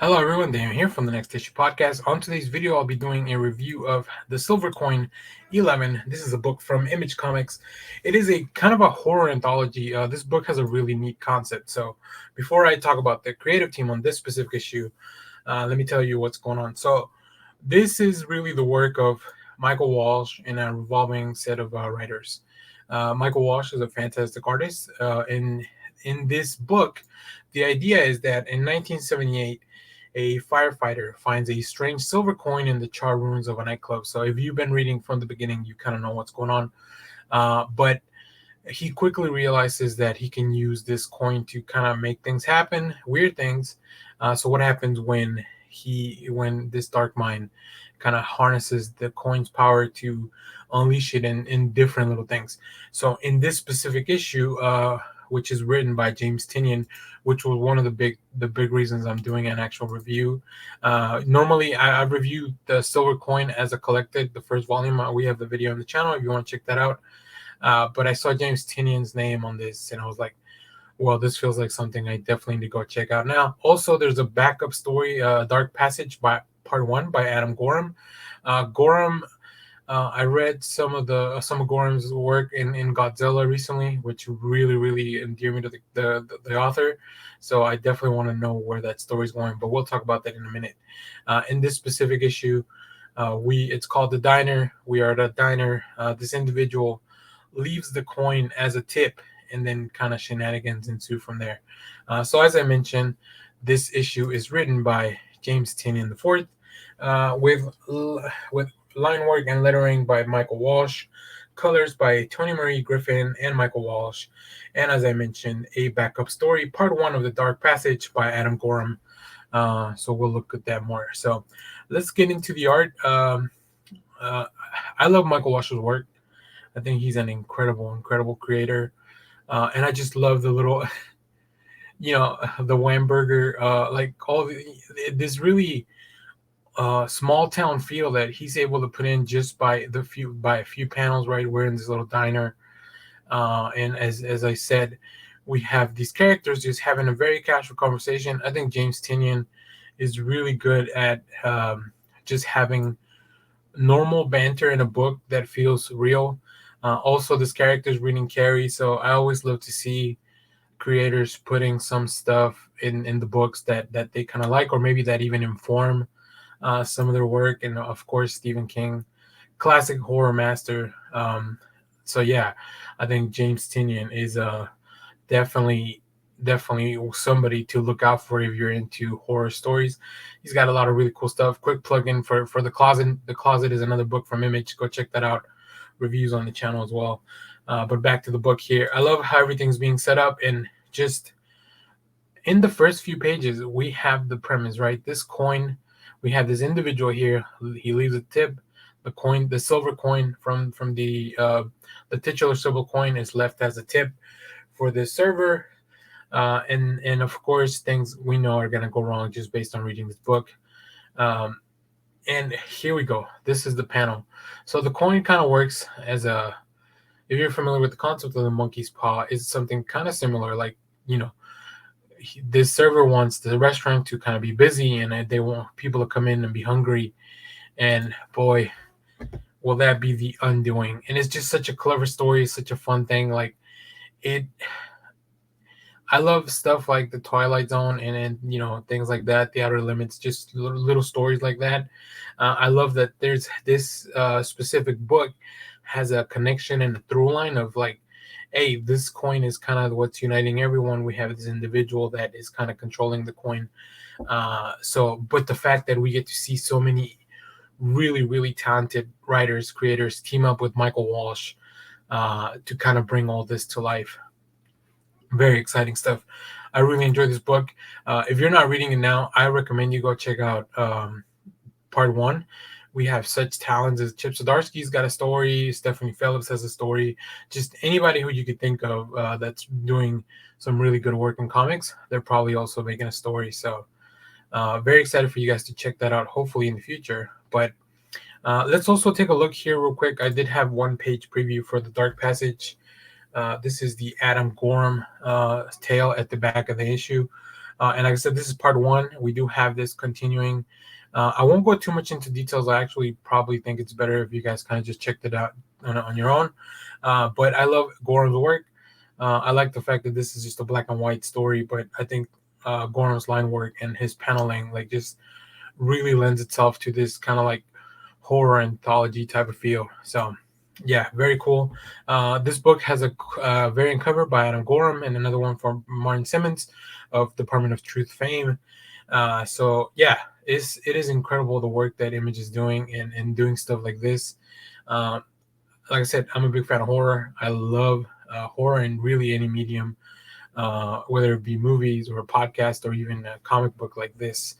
Hello everyone, Dan here from the Next Issue Podcast. On today's video, I'll be doing a review of The Silver Coin 11. This is a book from Image Comics. It is a kind of a horror anthology. This book has a really neat concept. So before I talk about the creative team on this specific issue, let me tell you what's going on. So this is really the work of Michael Walsh and a revolving set of writers. Michael Walsh is a fantastic artist. In this book, the idea is that in 1978, a firefighter finds a strange silver coin in the charred ruins of a nightclub. So if you've been reading from the beginning, you kind of know what's going on. But he quickly realizes that he can use this coin to kind of make things happen, weird things. So what happens when this dark mind kind of harnesses the coin's power to unleash it in different little things. So in this specific issue, which is written by James Tynion, which was one of the big reasons I'm doing an actual review. Normally, I review the Silver Coin as a collected, the first volume. We have the video on the channel if you want to check that out. But I saw James Tynion's name on this, and I was like, well, this feels like something I definitely need to go check out. Now, also, there's a backup story, Dark Passage by Part 1 by Adam Gorham. Gorham, I read some of Gorham's work in Godzilla recently, which really endeared me to the author. So I definitely want to know where that story's going, but we'll talk about that in a minute. In this specific issue, it's called The Diner. We are at a diner. This individual leaves the coin as a tip, and then kind of shenanigans ensue from there. So as I mentioned, this issue is written by James Tynion IV, with line work and lettering by Michael Walsh, colors by Toni, Griffin, and Michael Walsh, and as I mentioned, a backup story, part 1 of The Dark Passage by Adam Gorham. So we'll look at that more. So let's get into the art. I love Michael Walsh's work. I think he's an incredible creator. And I just love the little, the Whamburger, like this really small town feel that he's able to put in just by a few panels. Right, we're in this little diner, and as I said, we have these characters just having a very casual conversation. I think James Tynion is really good at just having normal banter in a book that feels real. Also, this character is reading Carrie, so I always love to see creators putting some stuff in the books that they kind of like, or maybe that even inform some of their work. And of course, Stephen King, classic horror master. So yeah, I think James Tynion is definitely somebody to look out for if you're into horror stories. He's got a lot of really cool stuff. Quick plug in for The Closet. The Closet is another book from Image. Go check that out. Reviews on the channel as well. But back to the book here. I love how everything's being set up, and just in the first few pages, we have the premise, right? This coin, we have this individual here. He leaves a tip. The coin, the silver coin from the titular silver coin is left as a tip for this server. And of course, things we know are gonna go wrong just based on reading this book. And here we go. This is the panel. So the coin kind of works as if you're familiar with the concept of the monkey's paw, is something kind of similar. Like, this server wants the restaurant to kind of be busy, and they want people to come in and be hungry. And boy, will that be the undoing. And it's just such a clever story, such a fun thing. Like I love stuff like the Twilight Zone and things like that, the Outer Limits, just little stories like that. I love that there's this specific book has a connection and a through line of like, hey, this coin is kind of what's uniting everyone. We have this individual that is kind of controlling the coin. But the fact that we get to see so many really talented writers, creators team up with Michael Walsh to kind of bring all this to life. Very exciting stuff. I really enjoyed this book. If you're not reading it now, I recommend you go check out part 1. We have such talents as Chip Zdarsky's got a story. Stephanie Phillips has a story. Just anybody who you could think of that's doing some really good work in comics, they're probably also making a story. So very excited for you guys to check that out, hopefully in the future. But let's also take a look here real quick. I did have 1-page preview for The Dark Passage. This is the Adam Gorham tale at the back of the issue. And like I said, this is part one. We do have this continuing. I won't go too much into details. I actually probably think it's better if you guys kind of just checked it out on your own. But I love Gorham's work. I like the fact that this is just a black and white story, but I think Gorham's line work and his paneling like just really lends itself to this kind of like horror anthology type of feel. So yeah, very cool. This book has a variant cover by Adam Gorham and another one from Martin Simmonds of Department of Truth fame. So yeah, it is incredible the work that Image is doing and doing stuff like this. Uh, like I said, I'm a big fan of horror. I love horror in really any medium, whether it be movies or a podcast or even a comic book like this.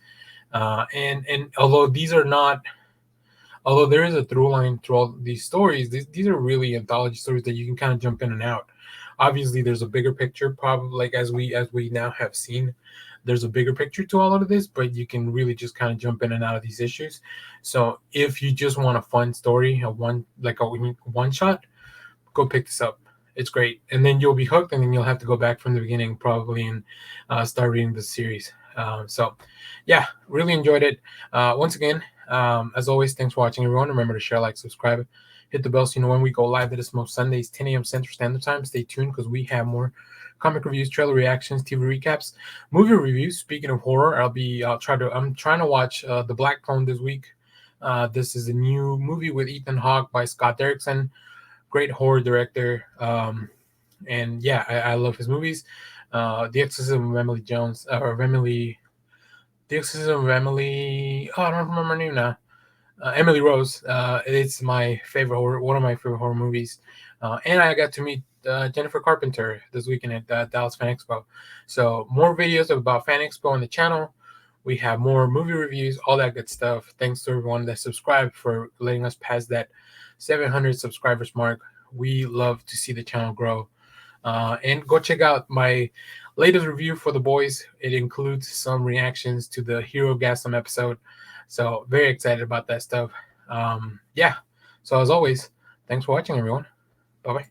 And although these are not, although there is a through line through all these stories, these are really anthology stories that you can kind of jump in and out. Obviously, there's a bigger picture, probably like as we now have seen, there's a bigger picture to all of this, but you can really just kind of jump in and out of these issues. So if you just want a fun story, a one shot, go pick this up. It's great, and then you'll be hooked, and then you'll have to go back from the beginning probably and start reading the series. So, yeah, really enjoyed it. Once again, as always, thanks for watching, everyone. Remember to share, like, subscribe, hit the bell so you know when we go live. That is most Sundays, 10 a.m. Central Standard Time. Stay tuned because we have more comic reviews, trailer reactions, TV recaps, movie reviews. Speaking of horror, I'm trying to watch The Black Phone this week. This is a new movie with Ethan Hawke by Scott Derrickson. Great horror director. And yeah, I love his movies. The Exorcism of Emily Jones, or Emily, The Exorcism of Emily. Oh, I don't remember her name now. Emily Rose. It's my favorite horror, one of my favorite horror movies. And I got to meet Jennifer Carpenter this weekend at Dallas Fan Expo. So more videos about Fan Expo on the channel. We have more movie reviews, all that good stuff. Thanks to everyone that subscribed for letting us pass that 700 subscribers mark. We love to see the channel grow. And go check out my latest review for The Boys. It includes some reactions to the Hero Gasm episode. So very excited about that stuff. Yeah. So as always, thanks for watching, everyone. Bye-bye.